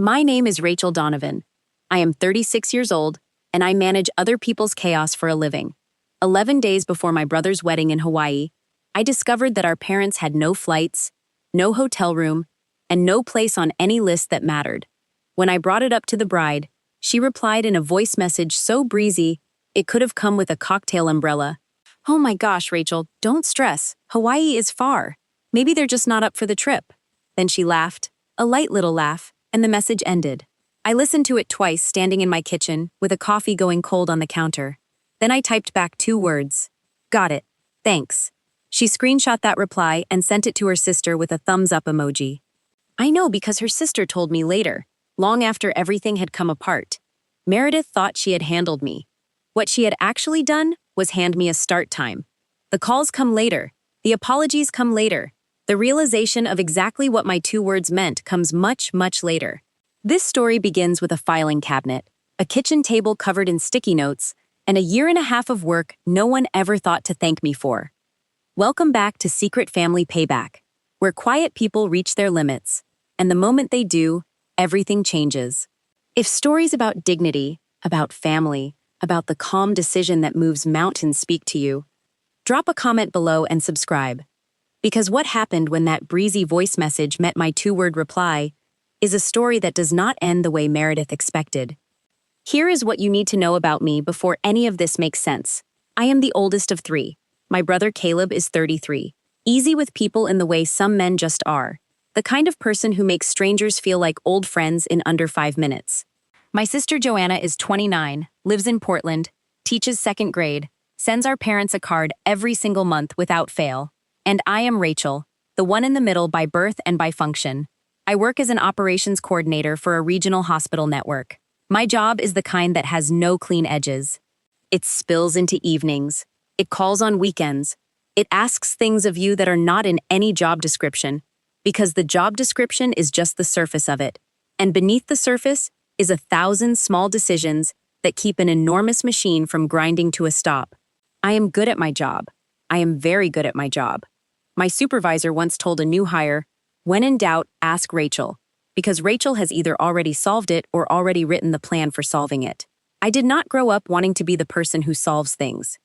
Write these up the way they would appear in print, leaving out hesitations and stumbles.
My name is Rachel Donovan. I am 36 years old, and I manage other people's chaos for a living. 11 days before my brother's wedding in Hawaii, I discovered that our parents had no flights, no hotel room, and no place on any list that mattered. When I brought it up to the bride, she replied in a voice message so breezy, it could have come with a cocktail umbrella. "Oh my gosh, Rachel, don't stress. Hawaii is far. Maybe they're just not up for the trip." Then she laughed, a light little laugh, and the message ended. I listened to it twice standing in my kitchen, with a coffee going cold on the counter. Then I typed back 2 words. "Got it. Thanks." She screenshot that reply and sent it to her sister with a thumbs up emoji. I know because her sister told me later, long after everything had come apart. Meredith thought she had handled me. What she had actually done was hand me a start time. The calls come later. The apologies come later. The realization of exactly what my 2 words meant comes much, much later. This story begins with a filing cabinet, a kitchen table covered in sticky notes, and a 1.5 years of work no one ever thought to thank me for. Welcome back to Secret Family Payback, where quiet people reach their limits, and the moment they do, everything changes. If stories about dignity, about family, about the calm decision that moves mountains speak to you, drop a comment below and subscribe. Because what happened when that breezy voice message met my 2-word reply is a story that does not end the way Meredith expected. Here is what you need to know about me before any of this makes sense. I am the oldest of 3. My brother Caleb is 33. Easy with people in the way some men just are. The kind of person who makes strangers feel like old friends in under 5 minutes. My sister Joanna is 29, lives in Portland, teaches 2nd grade, sends our parents a card every single month without fail. And I am Rachel, the one in the middle by birth and by function. I work as an operations coordinator for a regional hospital network. My job is the kind that has no clean edges. It spills into evenings. It calls on weekends. It asks things of you that are not in any job description, because the job description is just the surface of it. And beneath the surface is 1,000 small decisions that keep an enormous machine from grinding to a stop. I am good at my job. I am very good at my job. My supervisor once told a new hire, "When in doubt, ask Rachel," because Rachel has either already solved it or already written the plan for solving it. I did not grow up wanting to be the person who solves things.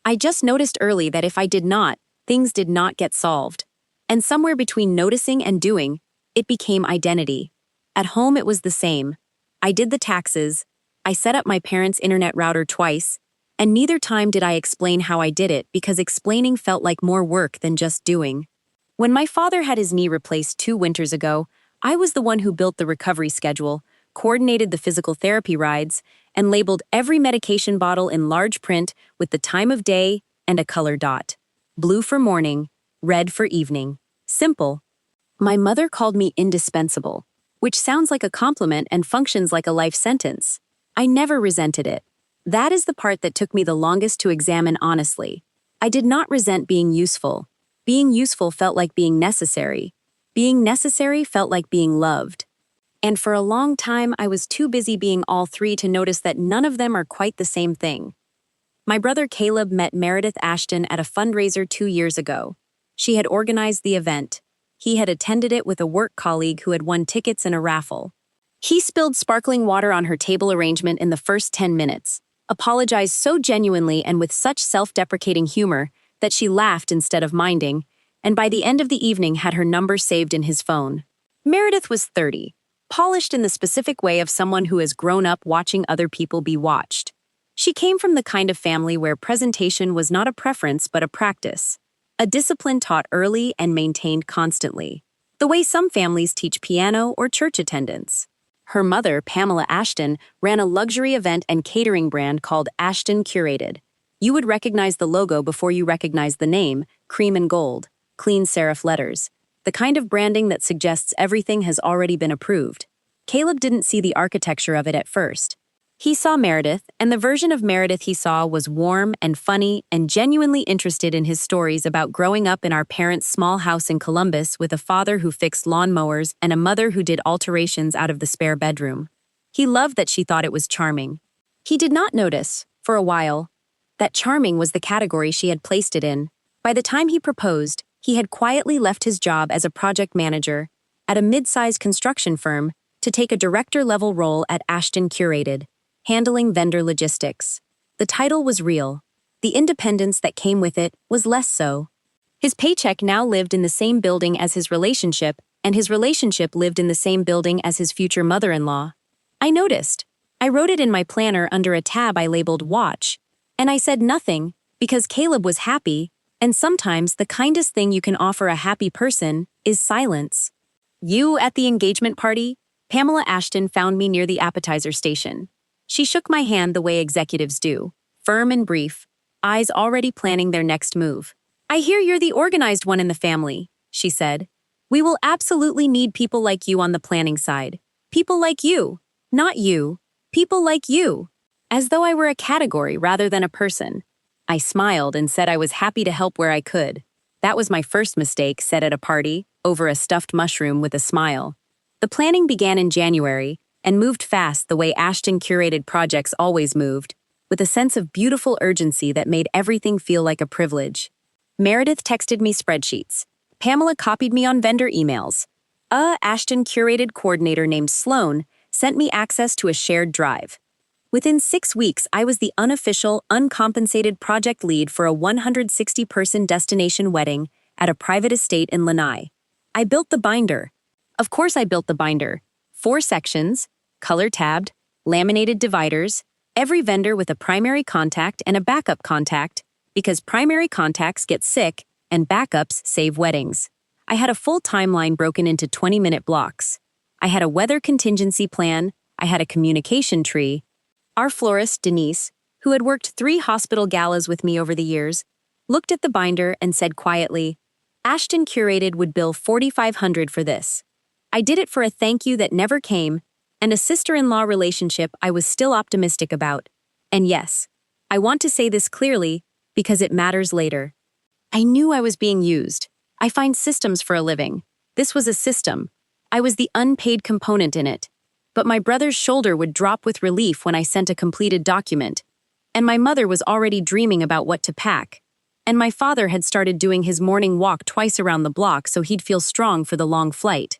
I just noticed early that if I did not, things did not get solved. And somewhere between noticing and doing, it became identity. At home it was the same. I did the taxes, I set up my parents' internet router twice, and neither time did I explain how I did it because explaining felt like more work than just doing. When my father had his knee replaced 2 winters ago, I was the one who built the recovery schedule, coordinated the physical therapy rides, and labeled every medication bottle in large print with the time of day and a color dot. Blue for morning, red for evening. Simple. My mother called me indispensable, which sounds like a compliment and functions like a life sentence. I never resented it. That is the part that took me the longest to examine honestly. I did not resent being useful. Being useful felt like being necessary. Being necessary felt like being loved. And for a long time, I was too busy being all 3 to notice that none of them are quite the same thing. My brother Caleb met Meredith Ashton at a fundraiser 2 years ago. She had organized the event. He had attended it with a work colleague who had won tickets in a raffle. He spilled sparkling water on her table arrangement in the first 10 minutes, apologized so genuinely and with such self-deprecating humor that she laughed instead of minding, and by the end of the evening had her number saved in his phone. Meredith was 30, polished in the specific way of someone who has grown up watching other people be watched. She came from the kind of family where presentation was not a preference but a practice, a discipline taught early and maintained constantly, the way some families teach piano or church attendance. Her mother, Pamela Ashton, ran a luxury event and catering brand called Ashton Curated. You would recognize the logo before you recognize the name, cream and gold, clean serif letters, the kind of branding that suggests everything has already been approved. Caleb didn't see the architecture of it at first. He saw Meredith, and the version of Meredith he saw was warm and funny and genuinely interested in his stories about growing up in our parents' small house in Columbus with a father who fixed lawnmowers and a mother who did alterations out of the spare bedroom. He loved that she thought it was charming. He did not notice, for a while, that charming was the category she had placed it in. By the time he proposed, he had quietly left his job as a project manager at a mid-sized construction firm to take a director-level role at Ashton Curated, handling vendor logistics. The title was real. The independence that came with it was less so. His paycheck now lived in the same building as his relationship, and his relationship lived in the same building as his future mother-in-law. I noticed. I wrote it in my planner under a tab I labeled Watch, and I said nothing because Caleb was happy, and sometimes the kindest thing you can offer a happy person is silence. You at the engagement party? Pamela Ashton found me near the appetizer station. She shook my hand the way executives do, firm and brief, eyes already planning their next move. I hear you're the organized one in the family, she said. We will absolutely need people like you on the planning side. People like you. Not you. People like you. As though I were a category rather than a person. I smiled and said I was happy to help where I could. That was my first mistake, said at a party, over a stuffed mushroom with a smile. The planning began in January and moved fast the way Ashton Curated projects always moved, with a sense of beautiful urgency that made everything feel like a privilege. Meredith texted me spreadsheets. Pamela copied me on vendor emails. A Ashton Curated coordinator named Sloan sent me access to a shared drive. Within 6 weeks, I was the unofficial, uncompensated project lead for a 160-person destination wedding at a private estate in Lanai. I built the binder. Of course I built the binder. 4 sections, color-tabbed, laminated dividers, every vendor with a primary contact and a backup contact, because primary contacts get sick and backups save weddings. I had a full timeline broken into 20-minute blocks. I had a weather contingency plan, I had a communication tree. Our florist, Denise, who had worked 3 hospital galas with me over the years, looked at the binder and said quietly, Ashton Curated would bill $4,500 for this. I did it for a thank you that never came, and a sister-in-law relationship I was still optimistic about. And yes, I want to say this clearly because it matters later. I knew I was being used. I find systems for a living. This was a system. I was the unpaid component in it. But my brother's shoulder would drop with relief when I sent a completed document. And my mother was already dreaming about what to pack. And my father had started doing his morning walk twice around the block so he'd feel strong for the long flight.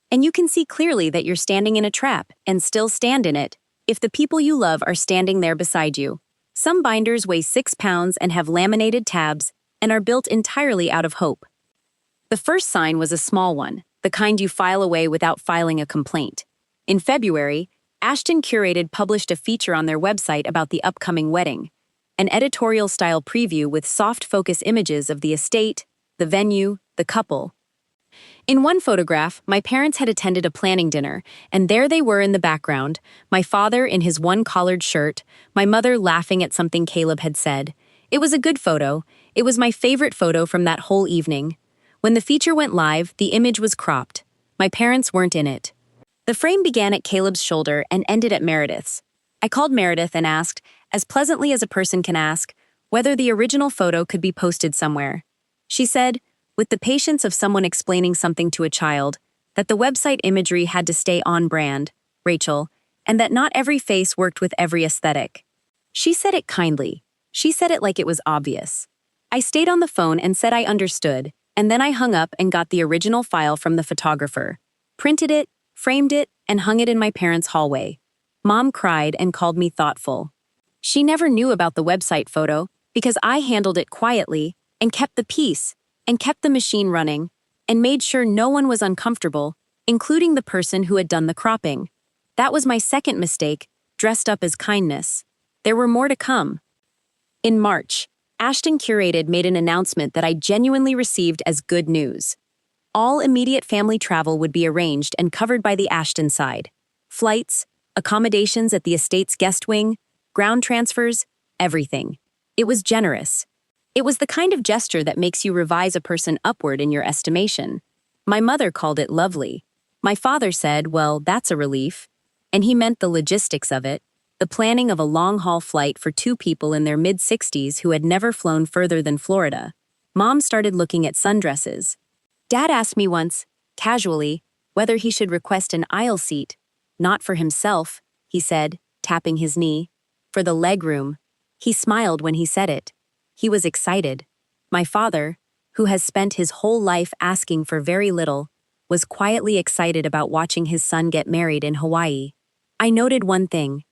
And you can see clearly that you're standing in a trap, and still stand in it, if the people you love are standing there beside you. Some binders weigh 6 pounds and have laminated tabs, and are built entirely out of hope. The first sign was a small one, the kind you file away without filing a complaint. In February, Ashton Curated published a feature on their website about the upcoming wedding, an editorial-style preview with soft-focus images of the estate, the venue, the couple. In one photograph, my parents had attended a planning dinner, and there they were in the background, my father in his one-collared shirt, my mother laughing at something Caleb had said. It was a good photo. It was my favorite photo from that whole evening. When the feature went live, the image was cropped. My parents weren't in it. The frame began at Caleb's shoulder and ended at Meredith's. I called Meredith and asked, as pleasantly as a person can ask, whether the original photo could be posted somewhere. She said, with the patience of someone explaining something to a child, that the website imagery had to stay on brand, Rachel, and that not every face worked with every aesthetic. She said it kindly. She said it like it was obvious. I stayed on the phone and said I understood, and then I hung up and got the original file from the photographer, printed it, framed it, and hung it in my parents' hallway. Mom cried and called me thoughtful. She never knew about the website photo because I handled it quietly and kept the peace and kept the machine running and made sure no one was uncomfortable, including the person who had done the cropping. That was my second mistake, dressed up as kindness. There were more to come. In March, Ashton Curated made an announcement that I genuinely received as good news. All immediate family travel would be arranged and covered by the Ashton side. Flights, accommodations at the estate's guest wing, ground transfers, everything. It was generous. It was the kind of gesture that makes you revise a person upward in your estimation. My mother called it lovely. My father said, well, that's a relief. And he meant the logistics of it, the planning of a long-haul flight for 2 people in their mid-60s who had never flown further than Florida. Mom started looking at sundresses. Dad asked me once, casually, whether he should request an aisle seat. Not for himself, he said, tapping his knee. For the legroom. He smiled when he said it. He was excited. My father, who has spent his whole life asking for very little, was quietly excited about watching his son get married in Hawaii. I noted one thing.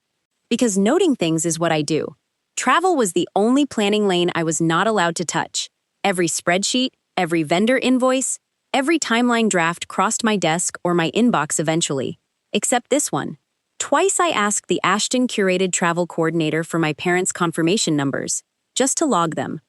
Because noting things is what I do. Travel was the only planning lane I was not allowed to touch. Every spreadsheet, every vendor invoice, every timeline draft crossed my desk or my inbox eventually. Except this one. Twice I asked the Ashton curated travel coordinator for my parents' confirmation numbers, just to log them.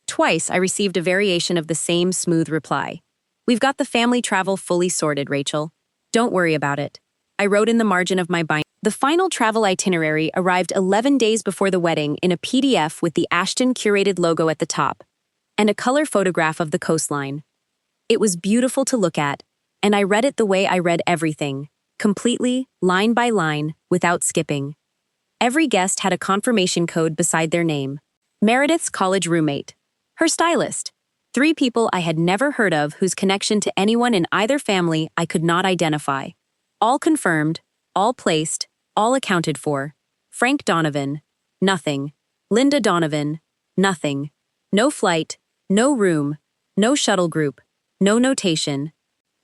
Twice I received a variation of the same smooth reply. We've got the family travel fully sorted, Rachel. Don't worry about it. I wrote in the margin of my binder. The final travel itinerary arrived 11 days before the wedding in a PDF with the Ashton curated logo at the top, and a color photograph of the coastline. It was beautiful to look at, and I read it the way I read everything, completely, line by line, without skipping. Every guest had a confirmation code beside their name. Meredith's college roommate. Her stylist. 3 people I had never heard of whose connection to anyone in either family I could not identify. All confirmed, all placed, all accounted for. Frank Donovan. Nothing. Linda Donovan. Nothing. No flight, no room, no shuttle group, no notation.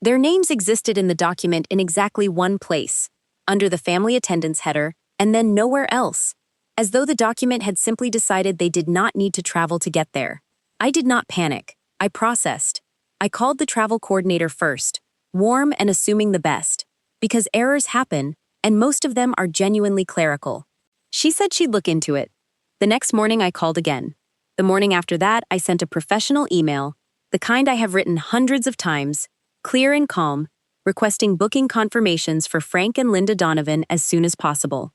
Their names existed in the document in exactly one place, under the family attendance header, and then nowhere else, as though the document had simply decided they did not need to travel to get there. I did not panic. I processed. I called the travel coordinator first, warm and assuming the best, because errors happen, and most of them are genuinely clerical. She said she'd look into it. The next morning I called again. The morning after that, I sent a professional email, the kind I have written hundreds of times, clear and calm, requesting booking confirmations for Frank and Linda Donovan as soon as possible.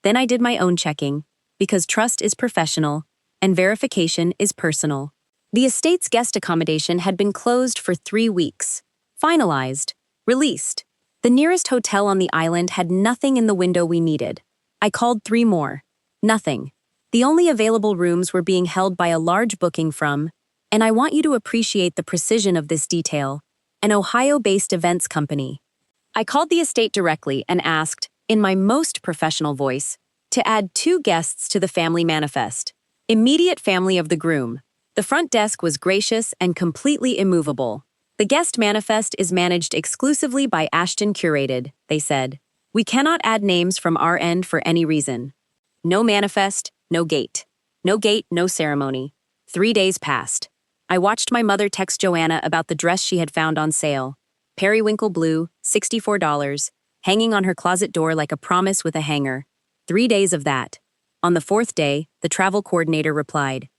Then I did my own checking, because trust is professional, and verification is personal. The estate's guest accommodation had been closed for 3 weeks. Finalized. Released. The nearest hotel on the island had nothing in the window we needed. I called 3 more. Nothing. The only available rooms were being held by a large booking from, and I want you to appreciate the precision of this detail, an Ohio-based events company. I called the estate directly and asked, in my most professional voice, to add 2 guests to the family manifest. Immediate family of the groom. The front desk was gracious and completely immovable. The guest manifest is managed exclusively by Ashton Curated, they said. We cannot add names from our end for any reason. No manifest, no gate. No gate, no ceremony. 3 days passed. I watched my mother text Joanna about the dress she had found on sale. Periwinkle blue, $64, hanging on her closet door like a promise with a hanger. 3 days of that. On the 4th day, the travel coordinator replied.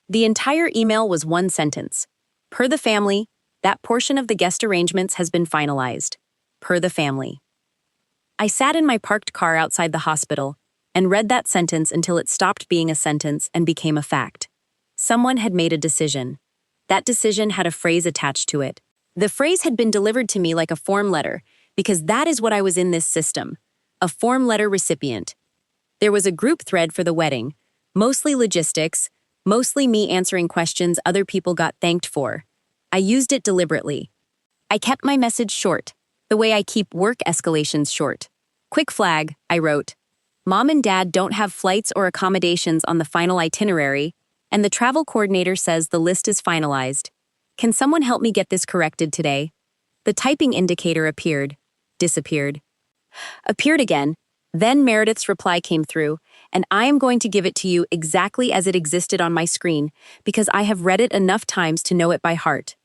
The entire email was one sentence. Per the family, that portion of the guest arrangements has been finalized. Per the family. I sat in my parked car outside the hospital and read that sentence until it stopped being a sentence and became a fact. Someone had made a decision. That decision had a phrase attached to it. The phrase had been delivered to me like a form letter, because that is what I was in this system, a form letter recipient. There was a group thread for the wedding, mostly logistics, mostly me answering questions other people got thanked for. I used it deliberately. I kept my message short, the way I keep work escalations short. Quick flag, I wrote. Mom and Dad don't have flights or accommodations on the final itinerary, and the travel coordinator says the list is finalized. Can someone help me get this corrected today? The typing indicator appeared, disappeared. Appeared again. Then Meredith's reply came through, and I am going to give it to you exactly as it existed on my screen, because I have read it enough times to know it by heart.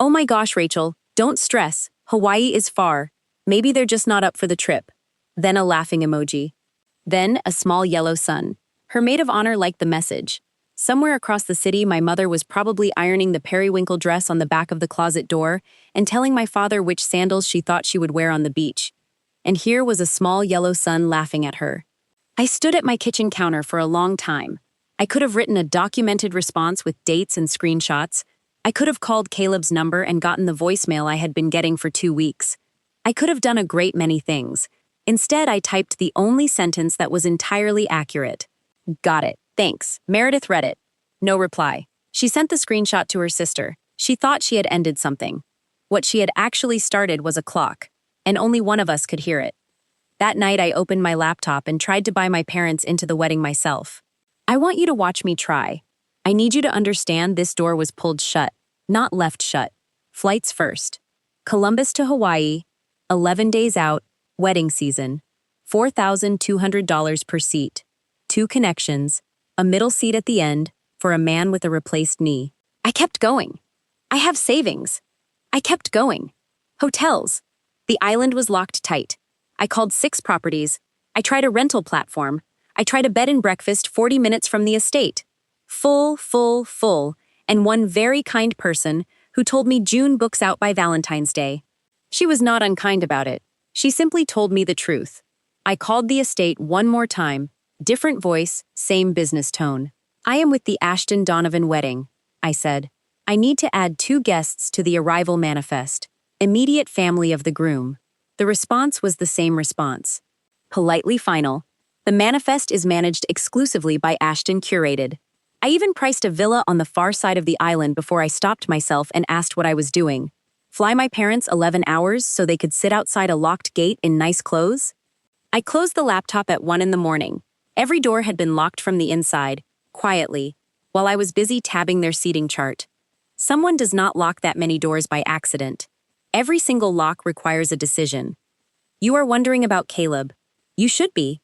Oh my gosh, Rachel, don't stress. Hawaii is far. Maybe they're just not up for the trip. Then a laughing emoji. Then a small yellow sun. Her maid of honor liked the message. Somewhere across the city, my mother was probably ironing the periwinkle dress on the back of the closet door and telling my father which sandals she thought she would wear on the beach. And here was a small yellow sun laughing at her. I stood at my kitchen counter for a long time. I could have written a documented response with dates and screenshots. I could have called Caleb's number and gotten the voicemail I had been getting for 2 weeks. I could have done a great many things. Instead, I typed the only sentence that was entirely accurate. Got it. Thanks. Meredith read it. No reply. She sent the screenshot to her sister. She thought she had ended something. What she had actually started was a clock, and only one of us could hear it. That night, I opened my laptop and tried to buy my parents into the wedding myself. I want you to watch me try. I need you to understand this door was pulled shut, not left shut. Flights first. Columbus to Hawaii, 11 days out, wedding season, $4,200 per seat, 2 connections, a middle seat at the end for a man with a replaced knee. I kept going. I have savings. I kept going. Hotels. The island was locked tight. I called 6 properties. I tried a rental platform. I tried a bed and breakfast 40 minutes from the estate. Full, and one very kind person who told me June books out by Valentine's Day. She was not unkind about it. She simply told me the truth. I called the estate one more time, different voice, same business tone. I am with the Ashton Donovan wedding, I said. I need to add 2 guests to the arrival manifest, immediate family of the groom. The response was the same response. Politely final. The manifest is managed exclusively by Ashton Curated. I even priced a villa on the far side of the island before I stopped myself and asked what I was doing. Fly my parents 11 hours so they could sit outside a locked gate in nice clothes? I closed the laptop at 1 in the morning. Every door had been locked from the inside, quietly, while I was busy tabbing their seating chart. Someone does not lock that many doors by accident. Every single lock requires a decision. You are wondering about Caleb. You should be.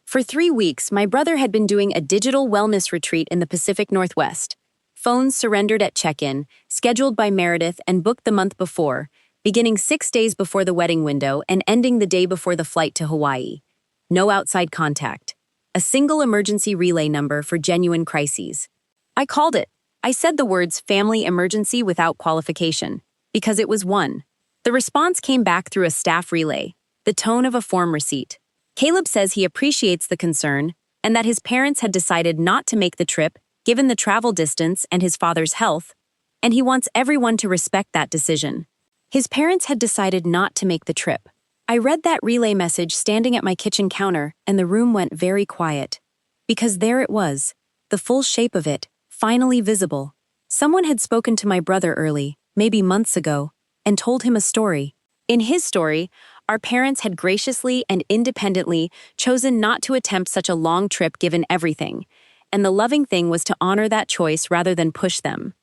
For 3 weeks, my brother had been doing a digital wellness retreat in the Pacific Northwest. Phones surrendered at check-in, scheduled by Meredith and booked the month before, beginning 6 days before the wedding window and ending the day before the flight to Hawaii. No outside contact. A single emergency relay number for genuine crises. I called it. I said the words family emergency without qualification, because it was one. The response came back through a staff relay, the tone of a form receipt. Caleb says he appreciates the concern and that his parents had decided not to make the trip given the travel distance and his father's health, and he wants everyone to respect that decision. His parents had decided not to make the trip. I read that relay message standing at my kitchen counter, and the room went very quiet. Because there it was, the full shape of it, finally visible. Someone had spoken to my brother early, maybe months ago, and told him a story. In his story, our parents had graciously and independently chosen not to attempt such a long trip given everything, and the loving thing was to honor that choice rather than push them.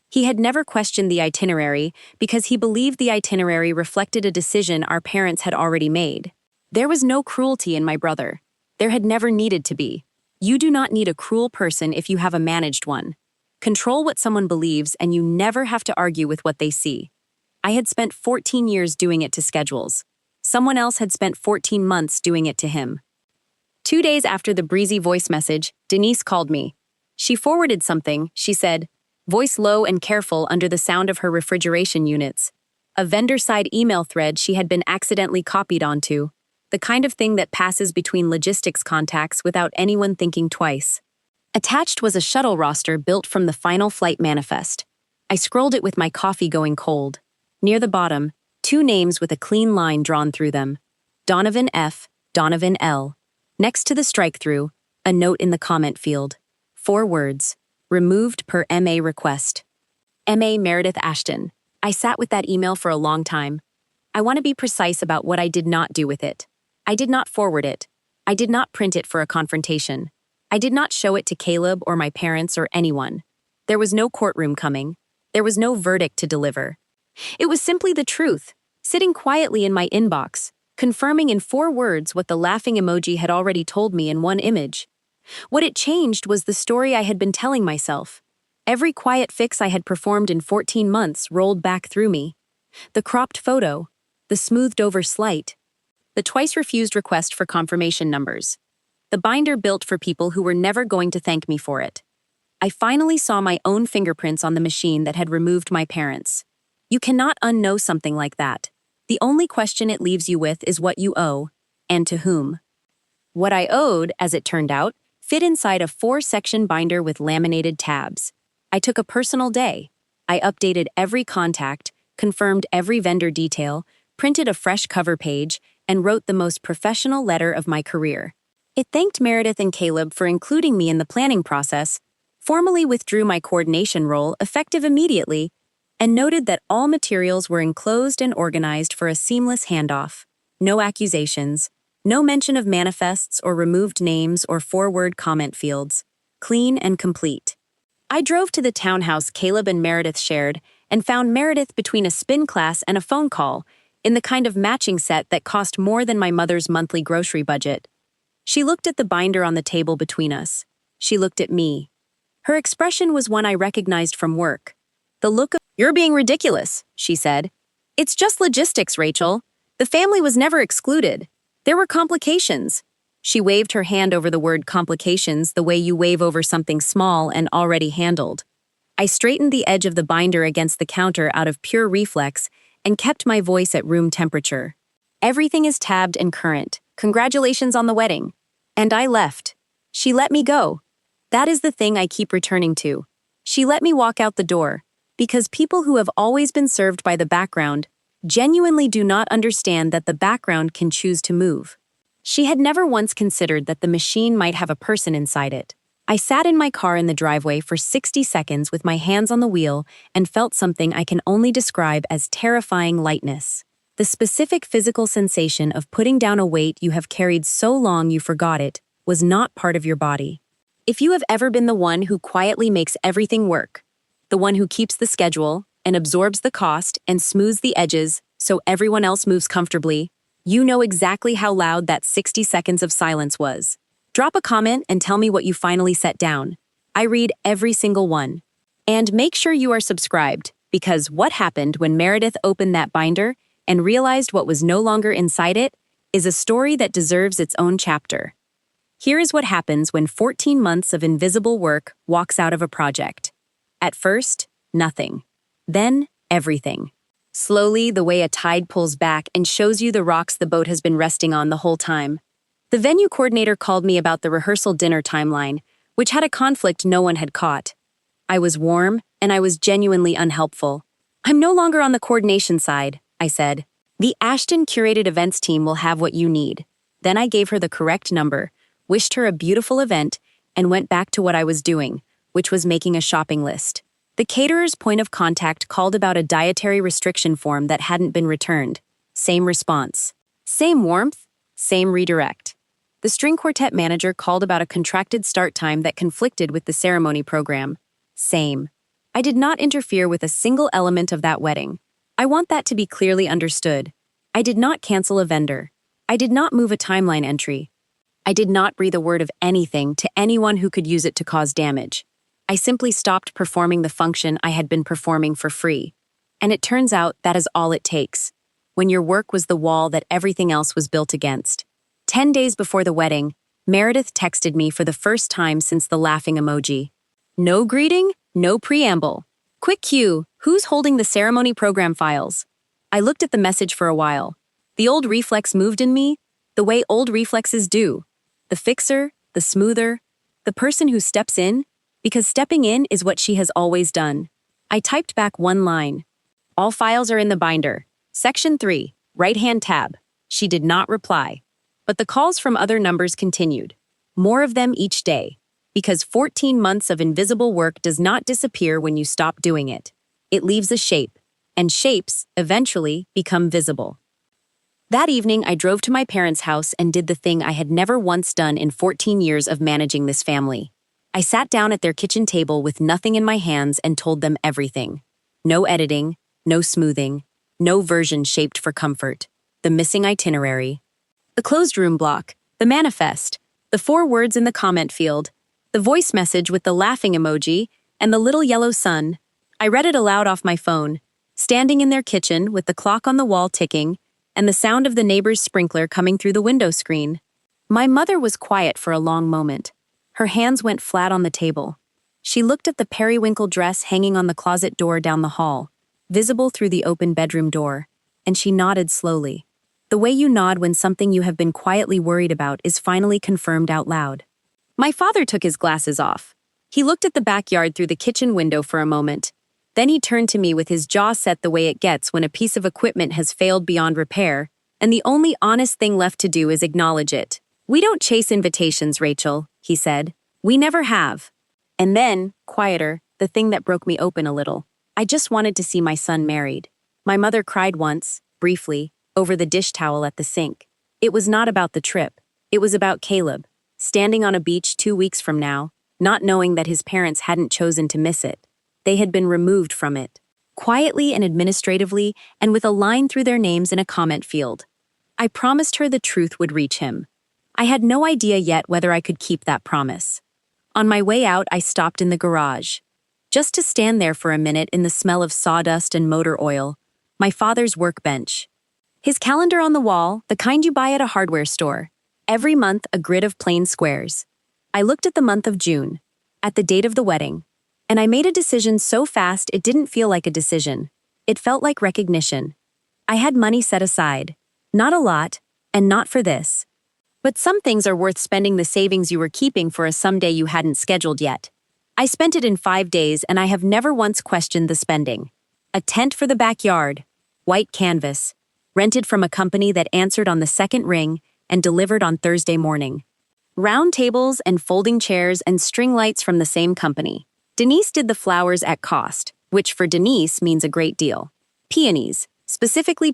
He had never questioned the itinerary because he believed the itinerary reflected a decision our parents had already made. There was no cruelty in my brother. There had never needed to be. You do not need a cruel person if you have a managed one. Control what someone believes and you never have to argue with what they see. I had spent 14 years doing it to schedules. Someone else had spent 14 months doing it to him. 2 days after the breezy voice message, Denise called me. She forwarded something, she said, voice low and careful under the sound of her refrigeration units. A vendor-side email thread she had been accidentally copied onto. The kind of thing that passes between logistics contacts without anyone thinking twice. Attached was a shuttle roster built from the final flight manifest. I scrolled it with my coffee going cold. Near the bottom, 2 names with a clean line drawn through them. Donovan F., Donovan L. Next to the strike-through, a note in the comment field. 4 words. Removed per MA request. MA Meredith Ashton. I sat with that email for a long time. I want to be precise about what I did not do with it. I did not forward it. I did not print it for a confrontation. I did not show it to Caleb or my parents or anyone. There was no courtroom coming. There was no verdict to deliver. It was simply the truth, sitting quietly in my inbox, confirming in 4 words what the laughing emoji had already told me in 1 image. What it changed was the story I had been telling myself. Every quiet fix I had performed in 14 months rolled back through me. The cropped photo, the smoothed-over slight, the twice-refused request for confirmation numbers, the binder built for people who were never going to thank me for it. I finally saw my own fingerprints on the machine that had removed my parents. You cannot unknow something like that. The only question it leaves you with is what you owe, and to whom. What I owed, as it turned out, fit inside a 4-section binder with laminated tabs. I took a personal day. I updated every contact, confirmed every vendor detail, printed a fresh cover page, and wrote the most professional letter of my career. It thanked Meredith and Caleb for including me in the planning process, formally withdrew my coordination role effective immediately, and noted that all materials were enclosed and organized for a seamless handoff. No accusations, no mention of manifests or removed names or 4-word comment fields. Clean and complete. I drove to the townhouse Caleb and Meredith shared and found Meredith between a spin class and a phone call, in the kind of matching set that cost more than my mother's monthly grocery budget. She looked at the binder on the table between us. She looked at me. Her expression was one I recognized from work. The look of, "You're being ridiculous," she said. "It's just logistics, Rachel. The family was never excluded. There were complications." She waved her hand over the word complications the way you wave over something small and already handled. I straightened the edge of the binder against the counter out of pure reflex and kept my voice at room temperature. "Everything is tabbed and current. Congratulations on the wedding." And I left. She let me go. That is the thing I keep returning to. She let me walk out the door, because people who have always been served by the background genuinely do not understand that the background can choose to move. She had never once considered that the machine might have a person inside it. I sat in my car in the driveway for 60 seconds with my hands on the wheel and felt something I can only describe as terrifying lightness. The specific physical sensation of putting down a weight you have carried so long you forgot it was not part of your body. If you have ever been the one who quietly makes everything work, the one who keeps the schedule and absorbs the cost and smooths the edges so everyone else moves comfortably, you know exactly how loud that 60 seconds of silence was. Drop a comment and tell me what you finally set down. I read every single one. And make sure you are subscribed, because what happened when Meredith opened that binder and realized what was no longer inside it is a story that deserves its own chapter. Here is what happens when 14 months of invisible work walks out of a project. At first, nothing. Then, everything. Slowly, the way a tide pulls back and shows you the rocks the boat has been resting on the whole time. The venue coordinator called me about the rehearsal dinner timeline, which had a conflict no one had caught. I was warm, and I was genuinely unhelpful. "I'm no longer on the coordination side," I said. "The Ashton curated events team will have what you need." Then I gave her the correct number, wished her a beautiful event, and went back to what I was doing, which was making a shopping list. The caterer's point of contact called about a dietary restriction form that hadn't been returned. Same response. Same warmth, same redirect. The string quartet manager called about a contracted start time that conflicted with the ceremony program. Same. I did not interfere with a single element of that wedding. I want that to be clearly understood. I did not cancel a vendor. I did not move a timeline entry. I did not breathe a word of anything to anyone who could use it to cause damage. I simply stopped performing the function I had been performing for free. And it turns out that is all it takes, when your work was the wall that everything else was built against. 10 days before the wedding, Meredith texted me for the first time since the laughing emoji. No greeting, no preamble. Quick cue, who's holding the ceremony program files? I looked at the message for a while. The old reflex moved in me, the way old reflexes do. The fixer, the smoother, the person who steps in, because stepping in is what she has always done. I typed back one line. All files are in the binder. Section 3, right-hand tab. She did not reply. But the calls from other numbers continued. More of them each day. Because 14 months of invisible work does not disappear when you stop doing it. It leaves a shape, and shapes, eventually, become visible. That evening, I drove to my parents' house and did the thing I had never once done in 14 years of managing this family. I sat down at their kitchen table with nothing in my hands and told them everything. No editing, no smoothing, no version shaped for comfort, the missing itinerary, the closed room block, the manifest, the 4 words in the comment field, the voice message with the laughing emoji, and the little yellow sun. I read it aloud off my phone, standing in their kitchen with the clock on the wall ticking, and the sound of the neighbor's sprinkler coming through the window screen. My mother was quiet for a long moment. Her hands went flat on the table. She looked at the periwinkle dress hanging on the closet door down the hall, visible through the open bedroom door, and she nodded slowly. The way you nod when something you have been quietly worried about is finally confirmed out loud. My father took his glasses off. He looked at the backyard through the kitchen window for a moment. Then he turned to me with his jaw set the way it gets when a piece of equipment has failed beyond repair, and the only honest thing left to do is acknowledge it. "We don't chase invitations, Rachel," he said. "We never have." And then, quieter, the thing that broke me open a little. I just wanted to see my son married. My mother cried once, briefly, over the dish towel at the sink. It was not about the trip. It was about Caleb, standing on a beach 2 weeks from now, not knowing that his parents hadn't chosen to miss it. They had been removed from it. quietly and administratively, and with a line through their names in a comment field. I promised her the truth would reach him. I had no idea yet whether I could keep that promise. On my way out, I stopped in the garage. Just to stand there for a minute in the smell of sawdust and motor oil, my father's workbench. His calendar on the wall, the kind you buy at a hardware store. Every month, a grid of plain squares. I looked at the month of June, at the date of the wedding, and I made a decision so fast it didn't feel like a decision. It felt like recognition. I had money set aside. Not a lot, and not for this. But some things are worth spending the savings you were keeping for a someday you hadn't scheduled yet. I spent it in 5 days, and I have never once questioned the spending. A tent for the backyard, white canvas, rented from a company that answered on the second ring and delivered on Thursday morning. Round tables and folding chairs and string lights from the same company. Denise did the flowers at cost, which for Denise means a great deal. Peonies, specifically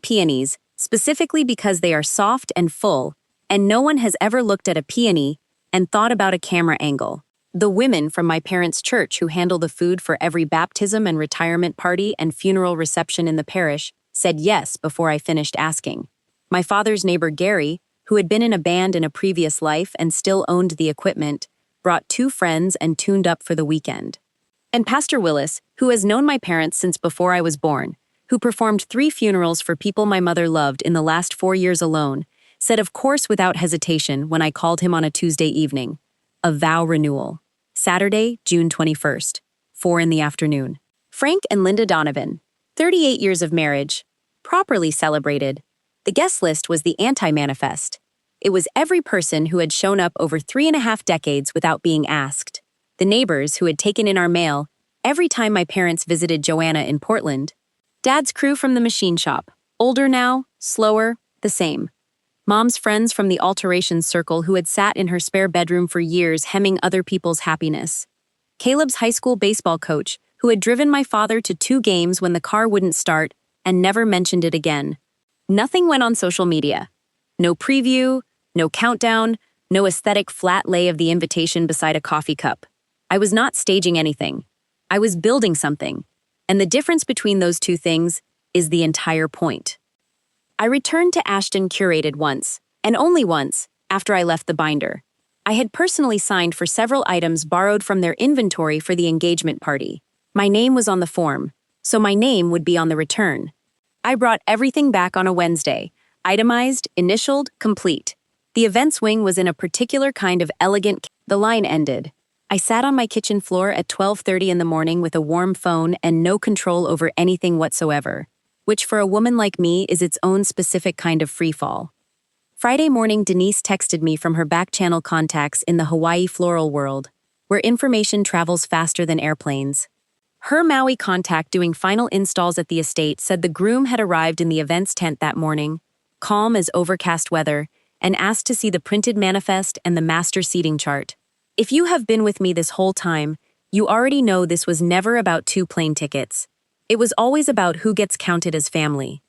because they are soft and full, and no one has ever looked at a peony and thought about a camera angle. The women from my parents' church who handle the food for every baptism and retirement party and funeral reception in the parish said yes before I finished asking. My father's neighbor Gary, who had been in a band in a previous life and still owned the equipment, brought 2 friends and tuned up for the weekend. And Pastor Willis, who has known my parents since before I was born, who performed 3 funerals for people my mother loved in the last 4 years alone, said of course without hesitation when I called him on a Tuesday evening. A vow renewal. Saturday, June 21st, 4 in the afternoon. Frank and Linda Donovan, 38 years of marriage, properly celebrated. The guest list was the anti-manifest. It was every person who had shown up over 3.5 decades without being asked. The neighbors who had taken in our mail every time my parents visited Joanna in Portland. Dad's crew from the machine shop, older now, slower, the same. Mom's friends from the alterations circle who had sat in her spare bedroom for years hemming other people's happiness. Caleb's high school baseball coach, who had driven my father to 2 games when the car wouldn't start and never mentioned it again. Nothing went on social media. No preview, no countdown, no aesthetic flat lay of the invitation beside a coffee cup. I was not staging anything. I was building something. And the difference between those 2 things is the entire point. I returned to Ashton Curated once, and only once, after I left the binder. I had personally signed for several items borrowed from their inventory for the engagement party. My name was on the form, so my name would be on the return. I brought everything back on a Wednesday, itemized, initialed, complete. The events wing was in a particular kind of elegant. The line ended. I sat on my kitchen floor at 12:30 in the morning with a warm phone and no control over anything whatsoever, which for a woman like me is its own specific kind of freefall. Friday morning, Denise texted me from her back-channel contacts in the Hawaii floral world, where information travels faster than airplanes. Her Maui contact doing final installs at the estate said the groom had arrived in the events tent that morning, calm as overcast weather, and asked to see the printed manifest and the master seating chart. If you have been with me this whole time, you already know this was never about 2 plane tickets. It was always about who gets counted as family.